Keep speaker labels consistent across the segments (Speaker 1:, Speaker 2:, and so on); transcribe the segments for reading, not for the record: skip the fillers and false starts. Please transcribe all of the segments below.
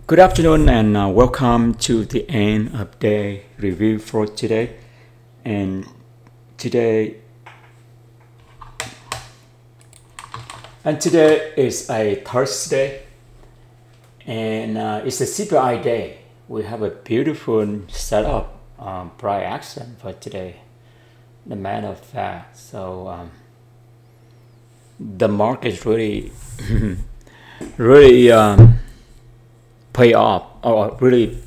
Speaker 1: Good afternoon and welcome to the end of day review for today. And today today is a Thursday, and it's a CPI day. We have a beautiful setup, price action for today. The matter of fact, the market really really pay off, or really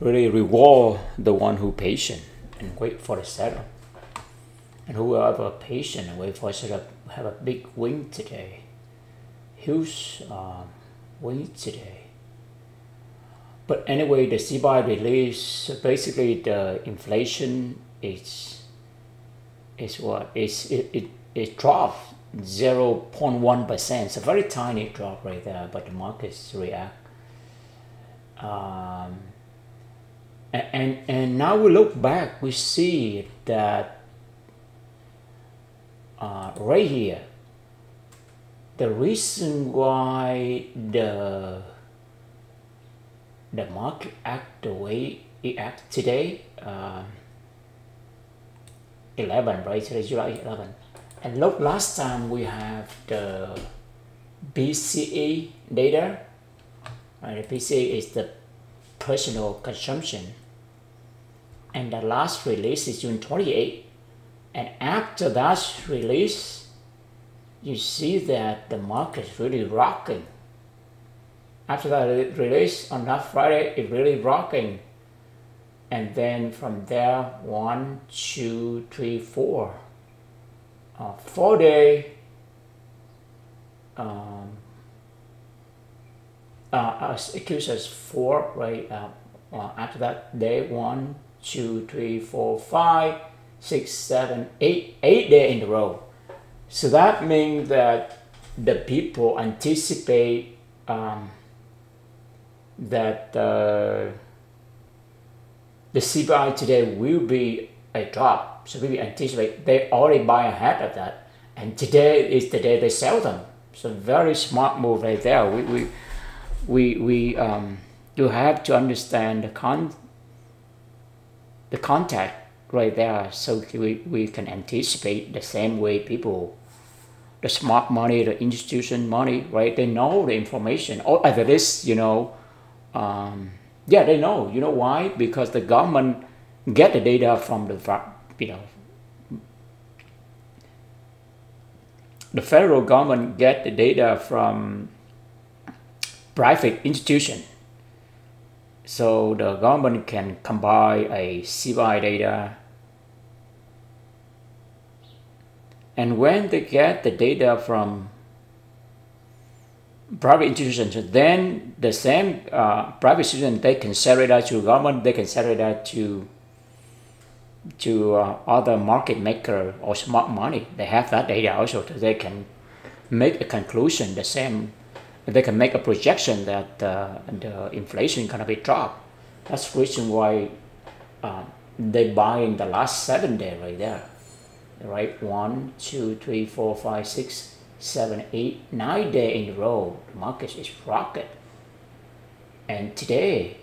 Speaker 1: reward the one who patient and wait for the setup. And whoever patient and wait for setup have a big win today. Huge win today. But anyway, the CPI release, basically the inflation is what is it dropped 0.1%. It's a very tiny drop right there, but the markets react. And now we look back, we see that right here, the reason why the market act the way it acts today, 11, right? Today's July 11. And look, last time we have the PCE data. Right, the PCE is the personal consumption, and the last release is June 28. And after that release, you see that the market is really rocking. After that release on that Friday, it's really rocking. And then from there, 1, 2, 3, 4, 4-day accuse us 4, right? After that day, 1, 2, 3, 4, 5, 6, 7, 8 days in a row. So that means that the people anticipate that the CPI today will be a drop. So we anticipate they already buy ahead of that, and today is the day they sell them. So very smart move right there. You have to understand the context right there, so we can anticipate the same way people, the smart money, the institution money, right? They know the information, or at least they know. You know why? Because the government get the data from the federal government get the data from private institution. So the government can combine a CPI data, and when they get the data from private institutions, then the same private institution, they can sell it out to government, they can sell it out to other market maker or smart money. They have that data also, so they can make a conclusion the same. They can make a projection that the inflation is gonna be dropped. That's the reason why they buy in the last 7 days right there. Right, 1, 2, 3, 4, 5, 6, 7, 8, 9 days in a row. The market is rocket. And today,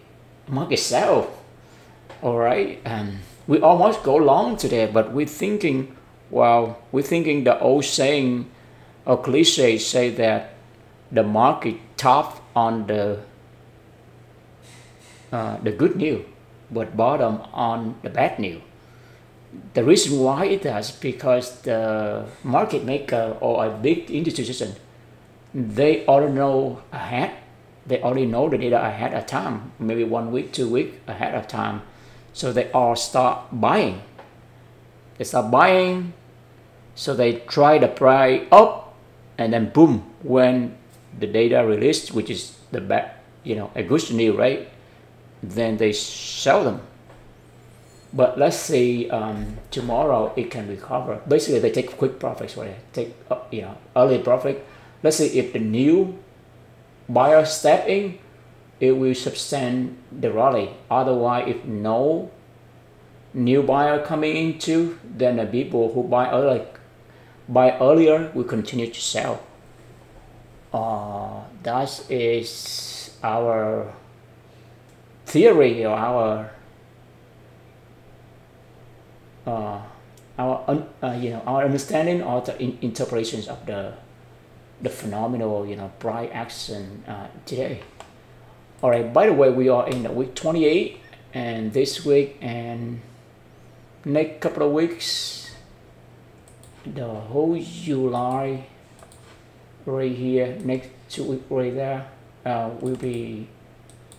Speaker 1: market sell. All right, and we almost go long today, but we're thinking the old saying or cliche say that the market top on the good news, but bottom on the bad news. The reason why it does, because the market maker or a big institution, they already know ahead. They already know the data ahead of time, maybe 1 week, 2 weeks ahead of time. So they all start buying. They start buying, so they try the price up, and then boom, when the data released, which is the bad, a good news, right? Then they sell them. But let's say tomorrow it can recover. Basically, they take quick profits, right? Take early profit. Let's say if the new buyer step in, it will sustain the rally. Otherwise, if no new buyer coming into, then the people who buy earlier will continue to sell. That is our theory or our understanding or the interpretations of the phenomenal price action today. All right, by the way, we are in the week 28, and this week and next couple of weeks, the whole July right here, next 2 weeks right there will be,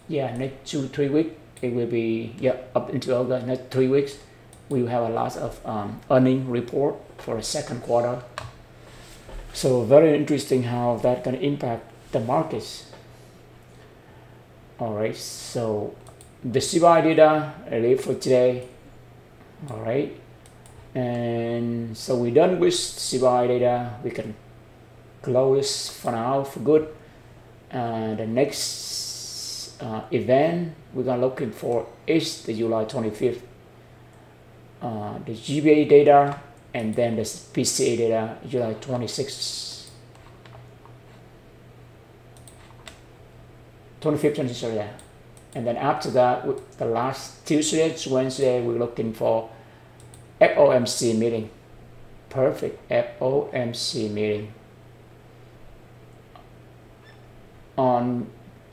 Speaker 1: next 2-3 weeks it will be, up until August. Next 3 weeks we will have a lot of earning report for the second quarter. So very interesting how that can impact the markets. All right, so the CPI data I leave for today. All right, and so we're done with CPI data. We can close for now for good. The next event we're gonna looking for is the July 25th, the GPA data, and then the PCA data July 26th, 25th, 26th, yeah. And then after that, the last Tuesday, Wednesday, we're looking for FOMC meeting. Perfect, FOMC meeting. On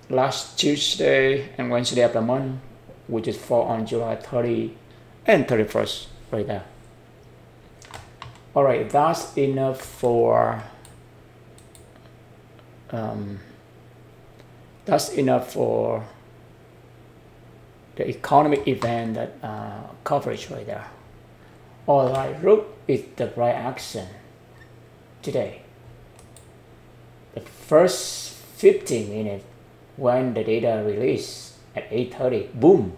Speaker 1: last Tuesday and Wednesday of the month, which is fall on July 30 and 31st, right there. All right, that's enough for the economic event that coverage right there. All right, look at the price action today. The first 15 minutes when the data released at 8:30, boom,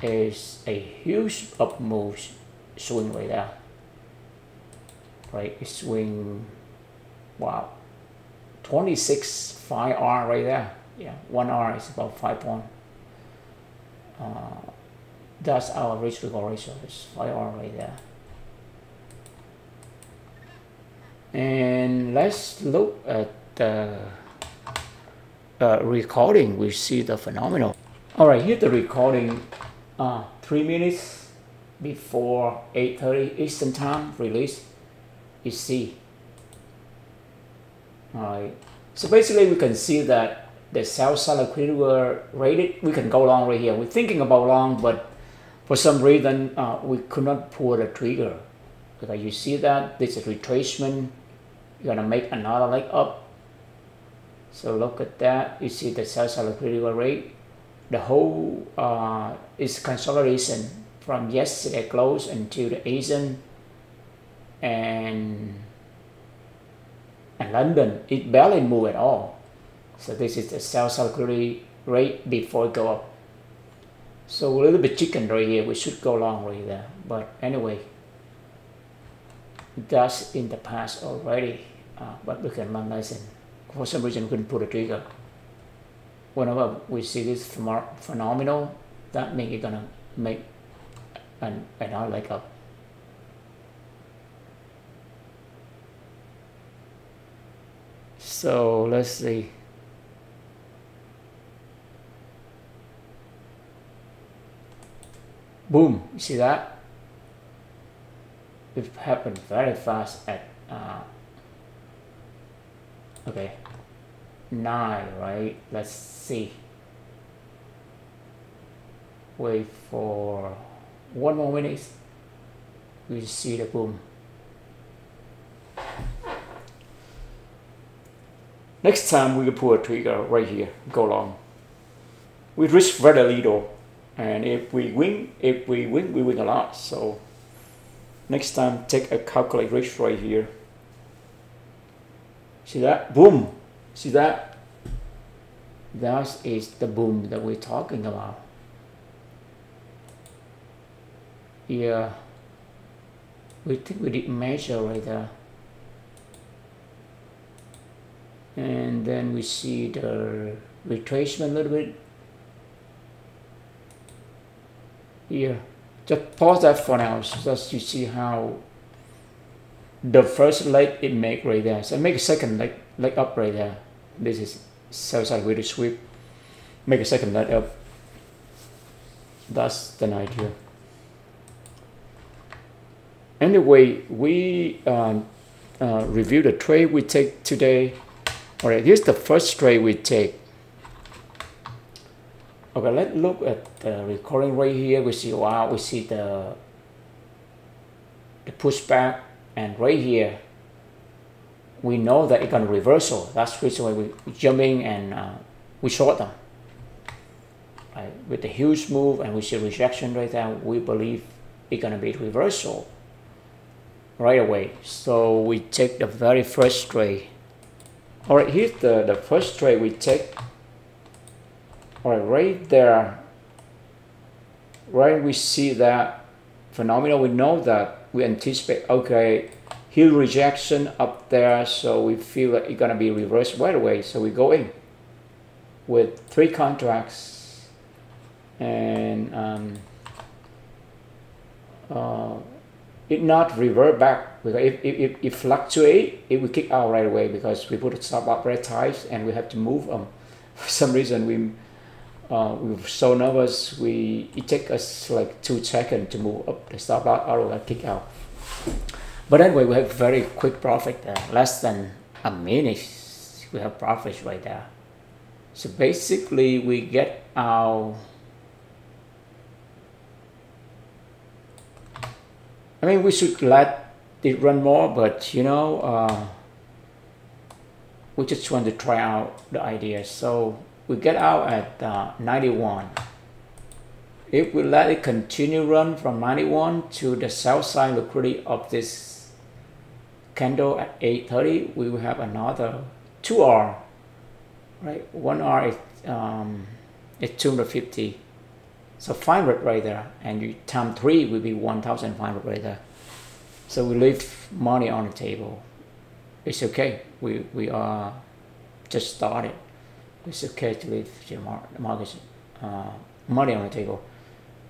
Speaker 1: is a huge up move swing right there. Right, it swing, wow, 26 5R right there. Yeah, 1R is about 5 point. That's our risk reward ratio, is 5R right there. And let's look at the recording. We see the phenomenal. All right, here's the recording. 3 minutes before 8:30 Eastern time release. You see. All right. So basically, we can see that the sell side liquidity were rated. We can go long right here. We're thinking about long, but for some reason we could not pull the trigger. Because you see that this is retracement. You're gonna make another leg up. So look at that. You see the sell side liquidity rate. The whole is consolidation from yesterday close until the Asian and London. It barely moved at all. So this is the sell side liquidity rate before it go up. So a little bit chicken right here. We should go long right there. But anyway, that's in the past already. But we can analyze it. For some reason, we couldn't pull the trigger. Whenever we see this phenomenal, that means it's gonna make another leg up. So let's see. Boom! You see that? It happened very fast at okay, 9, right? Let's see. Wait for 1 more minute. We see the boom. Next time we will pull a trigger right here, go long. We risk very little, and if we win, we win a lot. So next time, take a calculate risk right here. See that? Boom! See that? That is the boom that we're talking about. Yeah, we think we did measure right there. And then we see the retracement a little bit. Here, just pause that for now, so that you see how the first leg it make right there. So make a second leg up right there. This is sell side with a sweep, make a second leg up. That's the idea. Anyway, we review the trade we take today. All right, here's the first trade we take. Okay, let's look at the recording right here. We see, wow, we see the pushback, and right here we know that it's gonna reversal. That's the reason why we jumping and we short them. Right, with the huge move, and we see rejection right there, we believe it's gonna be reversal right away. So we take the very first trade. All right, here's the first trade we take. All right, right there, right, we see that phenomenon. We know that we anticipate, okay, heel rejection up there, so we feel that it's gonna be reversed right away. So we go in with 3 contracts, and it not revert back, because if it fluctuate, it will kick out right away, because we put a stop loss very tight and we have to move them. For some reason we were so nervous, it take us like 2 seconds to move up the stop loss, or kick out. But anyway, we have very quick profit there, less than a minute. We have profits right there. So basically, we get our. I mean, we should let it run more, but you know, we just want to try out the idea. So we get out at 91. If we let it continue run from 91 to the sell side liquidity of this candle at 8:30, we will have another 2R, right? 1R is 250, so 500 right there, and you time 3 will be 1,500 right there. So we leave money on the table. It's okay. We are just started. It's okay to leave the market money on the table.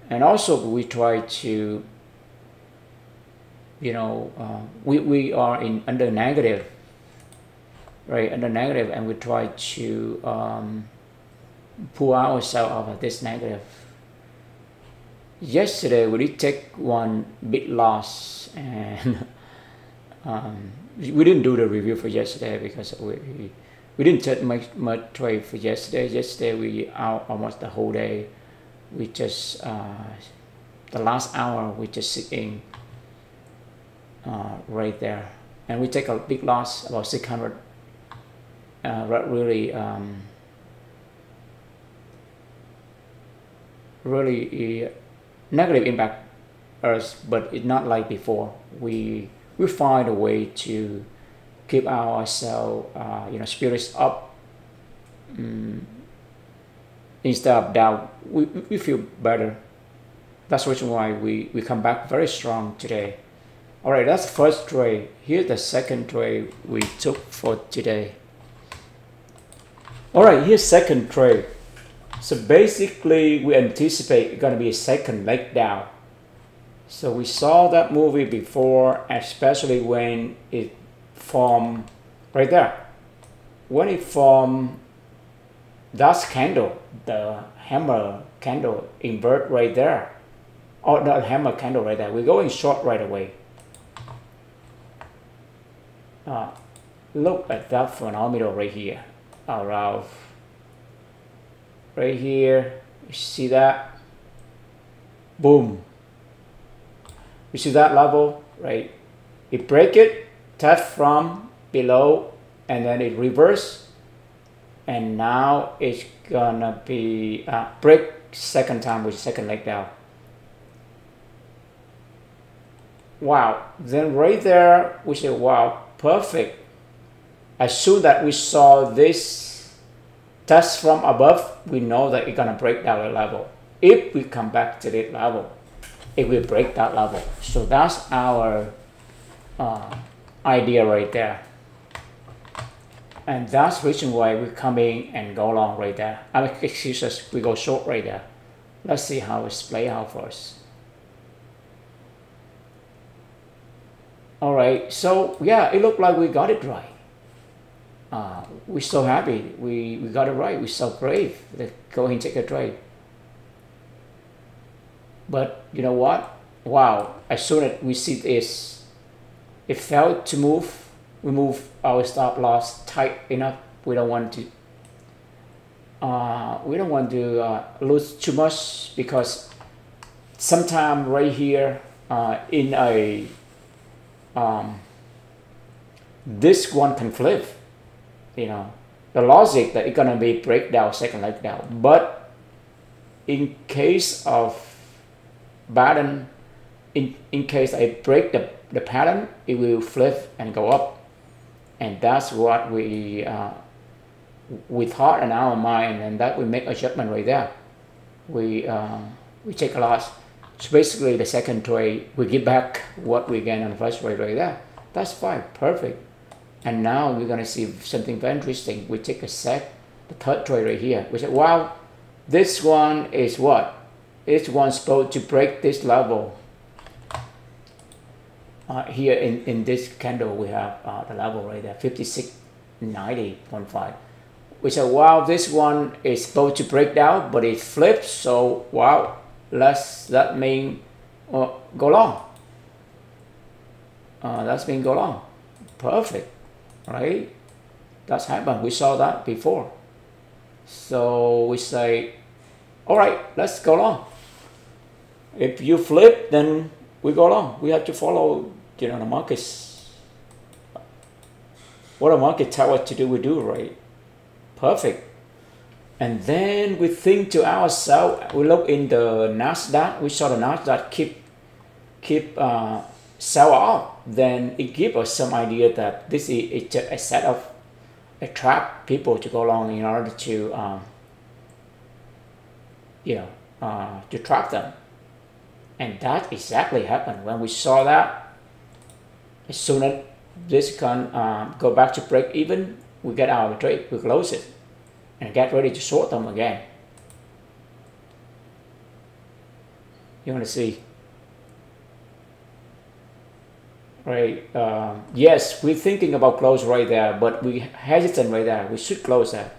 Speaker 1: And also we try to, you know, we are in under negative, right? Under negative, and we try to pull ourselves out of this negative. Yesterday we did take one big loss, and we didn't do the review for yesterday because we didn't take much trade for yesterday. Yesterday we out almost the whole day. We just the last hour we just sitting right there, and we take a big loss, about 600. Really negative impact us, but it's not like before. We find a way to keep ourselves, you know, spirits up. Instead of down, we feel better. That's the reason why we come back very strong today. All right, that's the first trade. Here's the second trade we took for today. All right, here's second trade. So basically, we anticipate it's gonna be a second leg down. So we saw that movie before, especially when it formed right there. When it formed that candle, the hammer candle invert right there, or not hammer candle right there, we're going short right away. Look at that phenomenon right here, around right here. You see that? Boom. You see that level, right? It break it, test from below, and then it reverse. And now it's gonna be break second time with second leg down. Wow, then right there we say, wow, perfect. As soon that we saw this test from above, we know that it's gonna break down the level. If we come back to that level, it will break that level. So that's our idea right there. And that's the reason why we come in and go long right there. I mean, excuse us, we go short right there. Let's see how it's play out for us. All right, so yeah, it looked like we got it right. we're so happy. We got it right. We're so brave. Let's go ahead and take a trade. But you know what? Wow! As soon as we see this, it failed to move. We move our stop loss tight enough. We don't want to. Lose too much, because sometime right here in a this one can flip. You know, the logic that it's gonna be breakdown, second leg down. But in case of pattern, in case I break the pattern, it will flip and go up. And that's what we thought in our mind, and that we make adjustment right there. We take a loss. So basically, the second trade, we get back what we gain on the first trade right there. That's fine, perfect. And now we're gonna see something very interesting. We take a set, the third trade right here. We say, wow, this one is what? This one's supposed to break this level. Here in this candle, we have the level right there, 56.90.5. We say, wow, this one is supposed to break down, but it flips. So wow, that mean go long. That's mean go long. Perfect, right? That's happened. We saw that before. So we say, all right, let's go long. If you flip, then we go long. We have to follow, you know, the markets. What the market tell us to do, we do, right? Perfect. And then we think to ourselves, we look in the Nasdaq, we saw the Nasdaq keep sell off. Then it gives us some idea that this is just a set of attract people to go long in order to to trap them. And that exactly happened. When we saw that, as soon as this can go back to break even, we get out of the trade, we close it, and get ready to short them again. You want to see? Right, yes, we're thinking about close right there, but we hesitant right there. We should close that.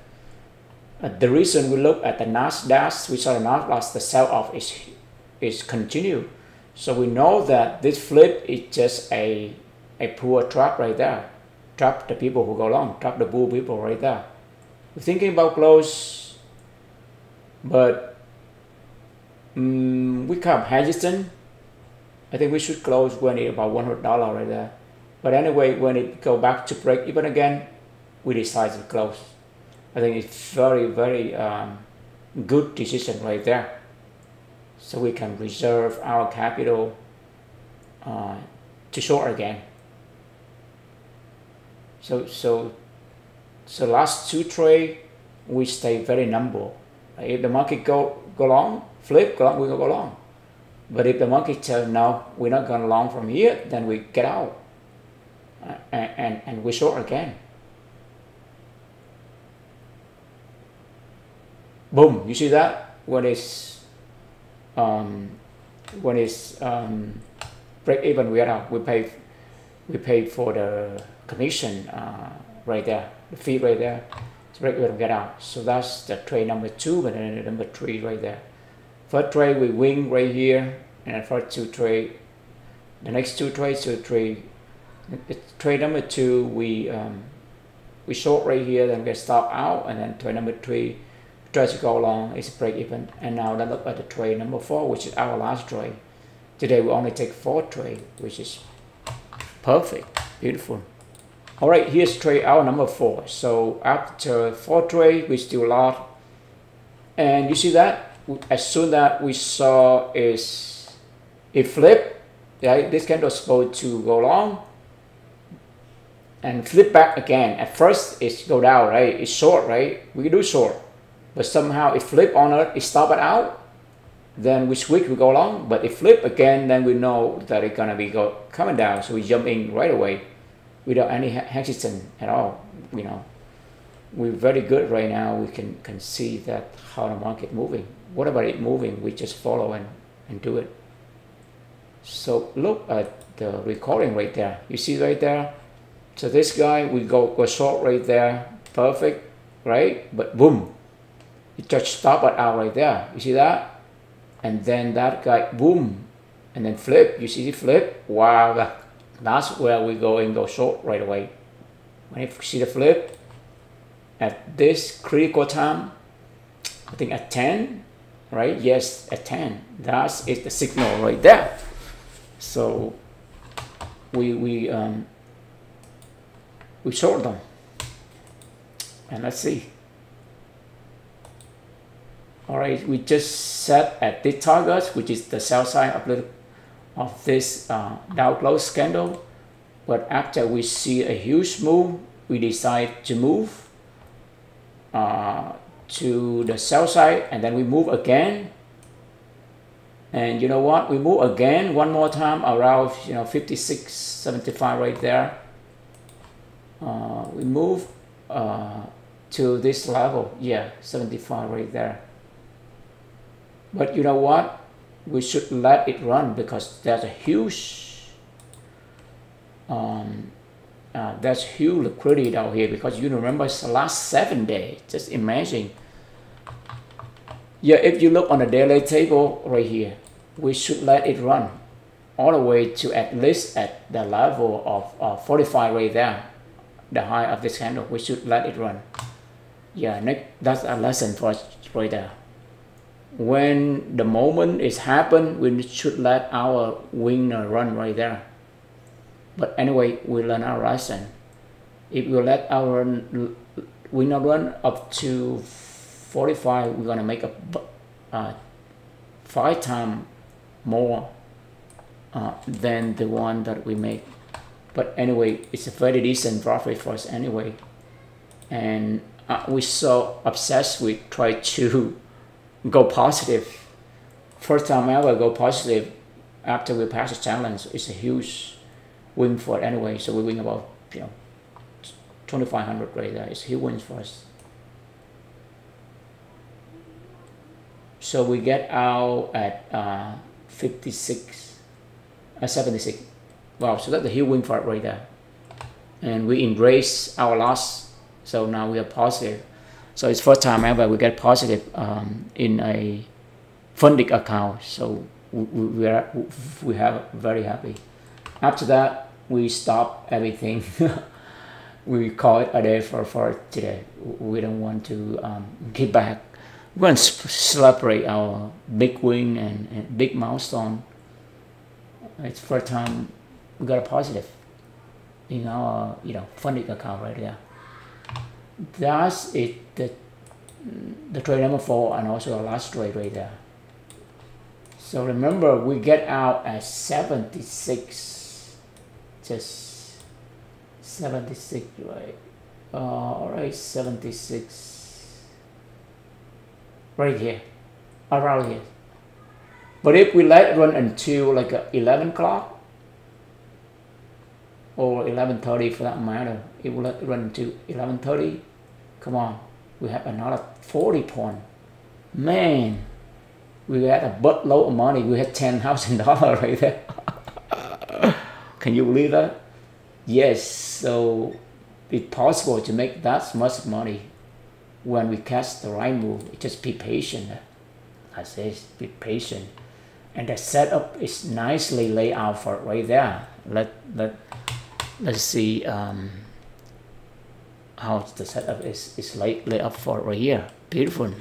Speaker 1: The reason we look at the Nasdaq, we saw the Nasdaq, the sell-off is continued. So we know that this flip is just a poor trap right there. Trap the people who go long, trap the bull people right there. We're thinking about close, but we kind of hesitant. I think we should close when it's about $100 right there. But anyway, when it go back to break even again, we decide to close. I think it's very, very good decision right there. So we can reserve our capital to short again. So last two trade, we stay very nimble. If the market go long, flip, go long, we go long. But if the market tells no, we're not going long from here, then we get out and we short again. Boom! You see that when it's break even, we are out. We pay for the commission right there, the fee right there. To break even, get out. So that's the trade number 2, and then number 3 right there. First trade we win right here, and the first two trade, the next two trades, trade number 2 we short right here, then get stop out, and then trade number 3 try to go long, it's break even. And now let's look at the trade number 4, which is our last trade. Today we only take 4 trade, which is perfect, beautiful. All right, here's trade our number 4. So after 4 trade, we still lost, and you see that as soon as we saw it flip, right? This candle is supposed to go long and flip back again. At first it's go down, right? It's short, right? We do short, but somehow it flip on it, it stop it out, then we switch, we go long, but it flip again, then we know that it's gonna be coming down, so we jump in right away without any hesitation at all. You know, we're very good right now. We can see that how the market moving. What about it moving? We just follow and do it. So look at the recording right there. You see right there, So this guy, we go short right there, perfect, right? But boom, it just stop it out right there. You see that? And then that guy, boom, and then flip. You see the flip? Wow, that's where we go short right away. When you see the flip, at this critical time, I think at 10, right? Yes, at 10. That is the signal right there. So we short them, and let's see. All right, we just set at this target, which is the sell side of this Dow close candle. But after we see a huge move, we decide to move to the sell side, and then we move again. And you know what? We move again one more time around 56.75 right there. We move to this level, yeah, 75 right there. But you know what? We should let it run because there's a huge liquidity down here, because you remember it's the last 7 days. Just imagine. Yeah, if you look on the daily table right here, we should let it run all the way to at least at the level of 45 right there, the high of this candle. We should let it run. Yeah, that's a lesson for us right there. When the moment is happen, we should let our winner run right there. But anyway, we learn our lesson. If we let our winner run up to 45, we're gonna make a 5 times more than the one that we make. But anyway, it's a very decent profit for us anyway. And we're so obsessed with try to go positive. First time ever go positive after we pass the challenge. It's a huge win for it anyway. So we win about 2,500 right there. It's a huge win for us. So we get out at 76. Wow, so that's a huge win for it right there. And we embrace our loss. So now we are positive. So it's first time ever we get positive in a funding account. So we have very happy. After that, we stop everything. We call it a day for today. We don't want to get back. We're going to celebrate our big win and big milestone. It's first time we got a positive in our funding account right there. That's it. The trade number 4 and also the last trade right there. So remember, we get out at 76, just 76, right? All right, 76, right here, around here. But if we let it run until like 11 o'clock or 11:30 for that matter, it will let it run until 11:30. Come on, we have another 40 point. Man, we had a buttload of money. We had $10,000 right there. Can you believe that? Yes, so it's possible to make that much money when we catch the right move. Just be patient. I say be patient. And the setup is nicely laid out for it right there. Let's see how the setup is laid up for it right here. Beautiful.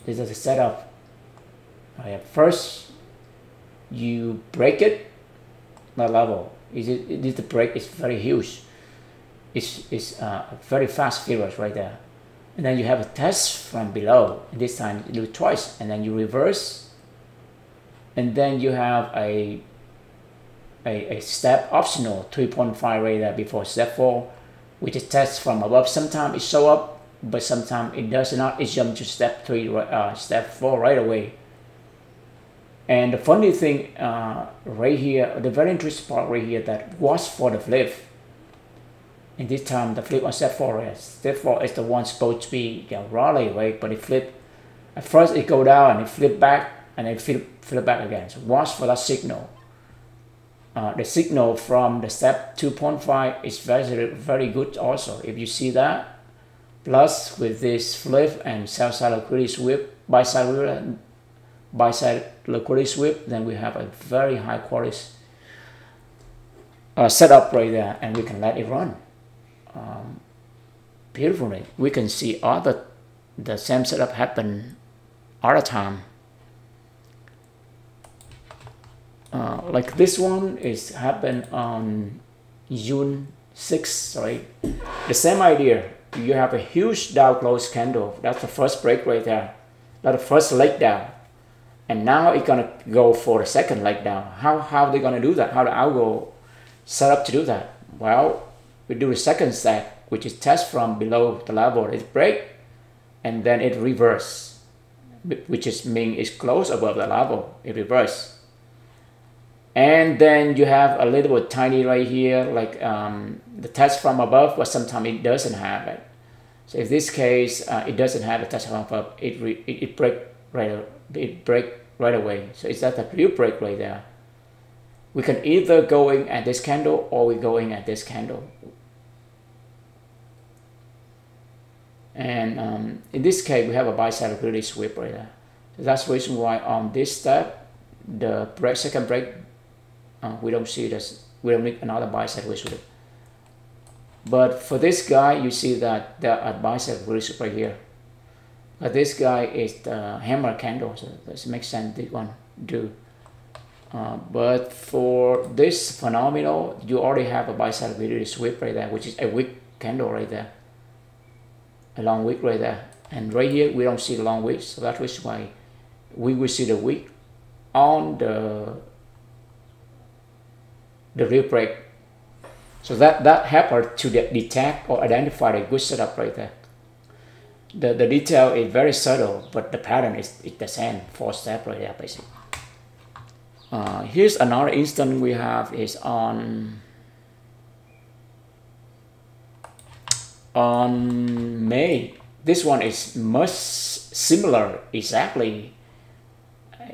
Speaker 1: This is the setup. Right, first, you break it. That level. The break is very huge. It's very fast furious right there. And then you have a test from below. And this time you do it twice, and then you reverse. And then you have a step optional 3.5 right there before step 4, which is test from above. Sometimes it show up, but sometimes it does not. It jump to step 3, step 4 right away. And the funny thing right here, the very interesting part right here, that was for the flip. And this time the flip on step 4 is. Step 4 is the one supposed to be rally, right? But it flip. At first it go down and it flip back and then flip back again. So watch for that signal. the signal from the step 2.5 is very good also. If you see that, plus with this flip and sell-side liquidity sweep, buy-side liquidity sweep, then we have a very high quality setup right there, and we can let it run beautifully. We can see all the same setup happen all the time. Like this one is happened on June 6th, right? The same idea. You have a huge Dow close candle. That's the first break right there. That's the first leg down. And now it's gonna go for the second leg down. How they gonna do that? How the algo set up to do that? Well, we do the second step, which is test from below the level. It break, and then it reverse, which is mean it's close above the level. It reverse. And then you have a little bit tiny right here, like the test from above, but sometimes it doesn't have it. So in this case, it doesn't have a test from above. It break right away. So it's that a real break right there. We can either go in at this candle or we go in at this candle. And in this case, we have a buy-side liquidity sweep right there. So that's the reason why on this step, the second break, we don't see this. We don't need another buy-side liquidity sweep. But for this guy, you see that there are buy-side liquidity sweep right here. But this guy is the hammer candle, so this makes sense. This one do. But for this phenomenal, you already have a buy-side liquidity sweep right there, which is a wick candle right there. A long wick right there, and right here we don't see the long wick, so that's why we will see the wick on the real break. So that helps us to detect or identify a good setup right there. The detail is very subtle, but the pattern is the same. 4 steps right there basically. Here's another instance we have is on May. This one is much similar, exactly.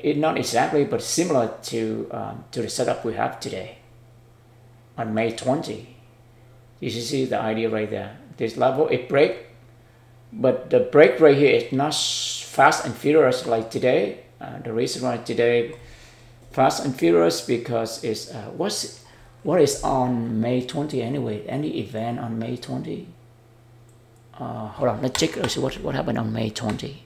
Speaker 1: It not exactly, but similar to the setup we have today. On May 20, you see the idea right there. This level it break, but the break right here is not fast and furious like today. The reason why today fast and furious because it's what is on May 20 anyway? Any event on May 20? Hold on, let's check. Let's see what happened on May 20.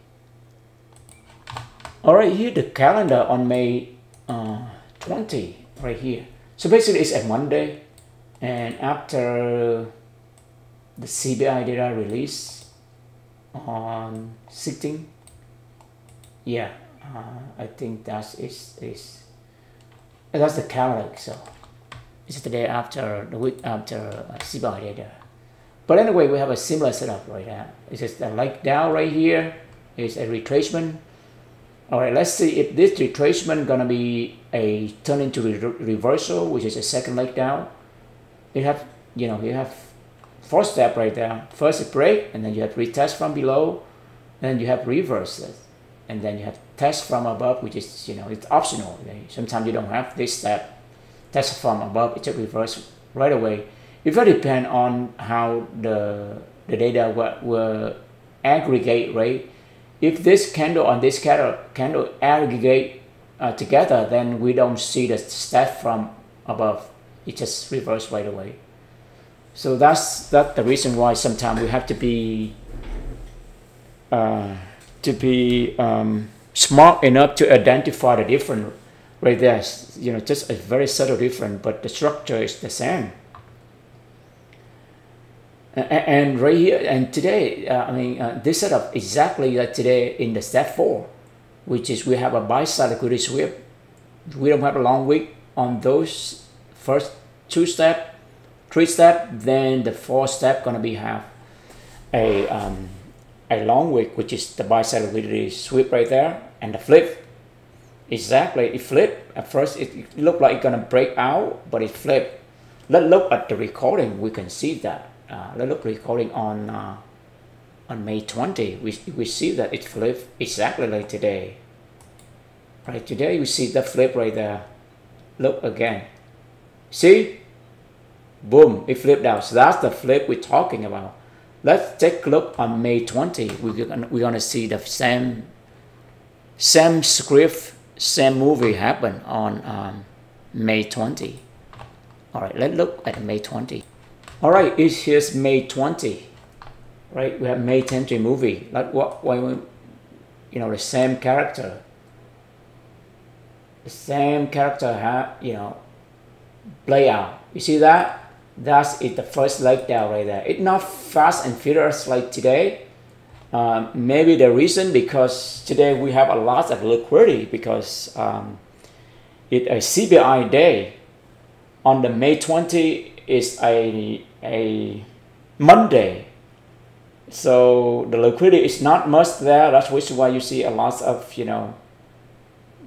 Speaker 1: All right, here the calendar on May 20 right here. So basically, it's a Monday, and after the CPI data release on 16, yeah, I think that's the calendar. So it's the day after, the week after CPI data. But anyway, we have a similar setup right now. It's just a leg down right here. It's a retracement. All right, let's see if this retracement gonna be a turn into reversal, which is a second leg down. You have 4 steps right there. First a break, and then you have retest from below, then you have reverse, and then you have test from above, which is it's optional. Sometimes you don't have this step. Test from above, it's a reverse right away. It will depend on how the data will aggregate, right? If this candle on this candle aggregate together, then we don't see the step from above. It just reverse right away. So that's the reason why sometimes we have to be smart enough to identify the difference right there. Just a very subtle difference, but the structure is the same. And right here and today, this setup exactly like today in the step 4, which is we have a buy-side liquidity sweep. We don't have a long wick on those first 2 steps, 3 steps. Then the 4th step gonna be have a long wick, which is the buy-side liquidity sweep right there, and the flip. Exactly, it flipped. At first, it looked like it's gonna break out, but it flipped. Let's look at the recording. We can see that. Let's look recording on May 20. We see that it flipped exactly like today. Right, today we see the flip right there. Look again. See, boom, it flipped out. So that's the flip we're talking about. Let's take a look on May 20. We're gonna see the same script, same movie happen on May 20. All right, let's look at May 20. All right, here's May 20. Right, we have May 20 movie. Like what when the same character. The same character play out. You see that? That's the first leg down right there. It's not fast and furious like today. Maybe the reason because today we have a lot of liquidity because it's a CBI day. On the May 20 is a Monday. So the liquidity is not much there. That's why you see a lot of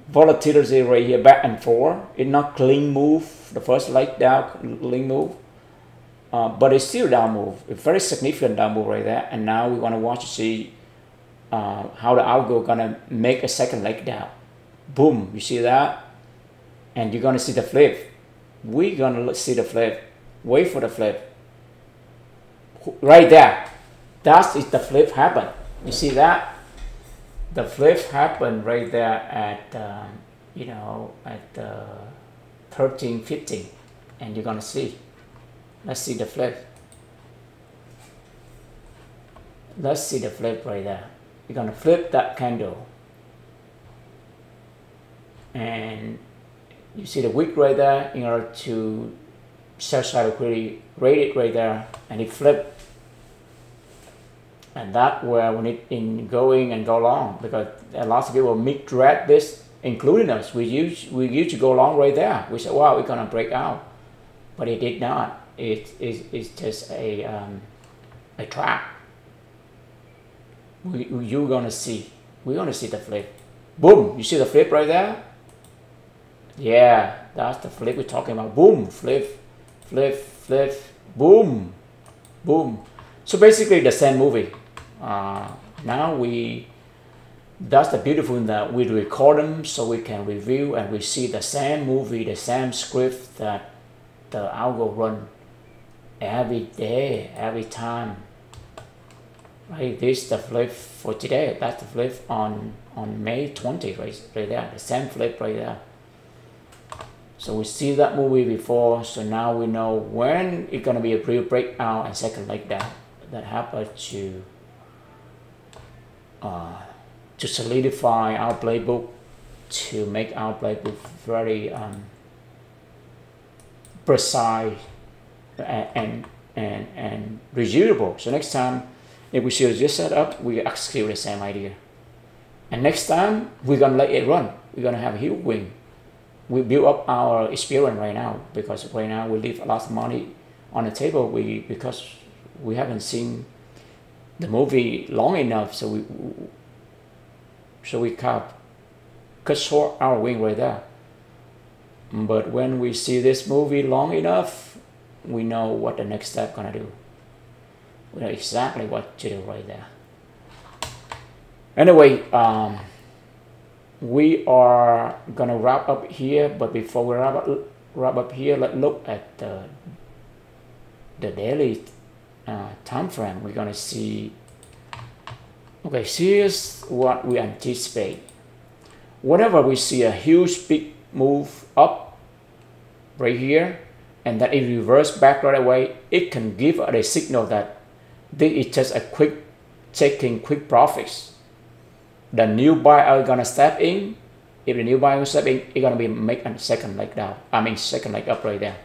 Speaker 1: volatility right here, back and forth. It's not clean move. The first leg down, clean move, but it's still down move. A very significant down move right there. And now we want to watch to see how the algo gonna make a second leg down. Boom! You see that? And you're gonna see the flip. We're gonna see the flip. Wait for the flip. Right there. That's the flip happen. You see that? The flip happened right there at at 13.15, and you're gonna see. Let's see the flip. Let's see the flip right there. You're gonna flip that candle, and you see the wick right there in order to sell side liquidity rated right there, and it flipped. And that's where we need in going and go long, because a lot of people misread this, including us. We used to go long right there. We said, wow, we're gonna break out, but it did not. It's just a trap. We're gonna see the flip. Boom! You see the flip right there? Yeah, that's the flip we're talking about. Boom! Flip, flip, flip. Boom, boom. So basically the same movie. Now that's the beautiful thing, that we record them so we can review and we see the same movie, the same script that the algo run every day, every time. Right, this is the flip for today. That's the flip on May 20, right there, the same flip right there. So we see that movie before, so now we know when it's gonna be a real breakout and second like that happened to solidify our playbook, to make our playbook very precise and reusable. So next time, if we should just set up, we execute the same idea. And next time, we're gonna let it run. We're gonna have a huge win. We build up our experience right now, because right now we leave a lot of money on the table because we haven't seen the movie long enough, so we cut short our win right there. But when we see this movie long enough, we know what the next step gonna do. We know exactly what to do right there. Anyway, we are gonna wrap up here, but before we wrap up here, let's look at the daily time frame. We're gonna see. Okay, here's what we anticipate. Whenever we see a huge big move up right here, and that it reverse back right away, it can give us a signal that this is just a taking quick profits. The new buyer are gonna step in. If the new buyer will step in, it's gonna be make a second leg down. I mean second leg up right there.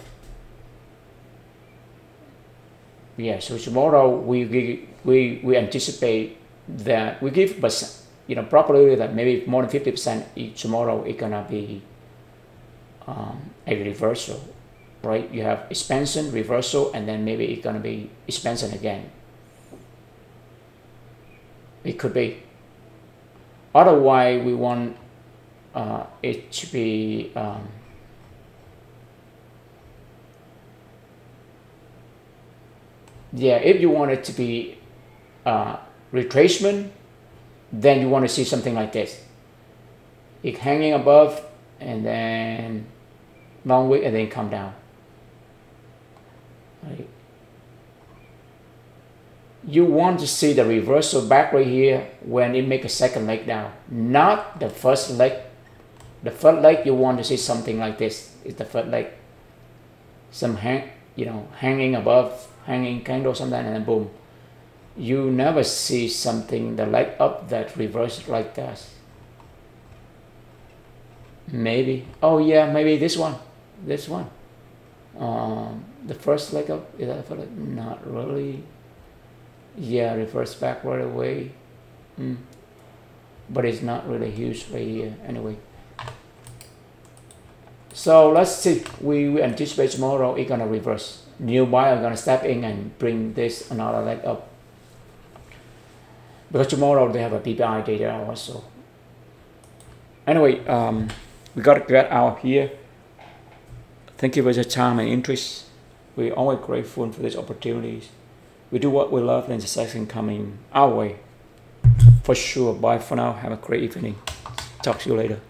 Speaker 1: Yeah. So tomorrow we anticipate that we give, but probability that maybe more than 50% tomorrow it's gonna be a reversal, right? You have expansion, reversal, and then maybe it's gonna be expansion again. It could be. Otherwise, we want it to be if you want it to be retracement, then you want to see something like this. It hanging above and then long wick and then come down. right? You want to see the reversal back right here when it make a second leg down, not the first leg. The first leg you want to see something like this. It's the first leg, some hanging above, hanging candle something, and then boom. You never see something the leg up that reversed like that. Maybe, oh yeah, maybe this one. The first leg up, is that first leg? Not really. Yeah, reverse back right away. But it's not really huge right here anyway. So let's see. We anticipate tomorrow it's gonna reverse. New buyer gonna step in and bring this another leg up. Because tomorrow they have a PPI data also. Anyway, we gotta get out here. Thank you for your time and interest. We're always grateful for these opportunities. We do what we love and the success coming our way. For sure. Bye for now. Have a great evening. Talk to you later.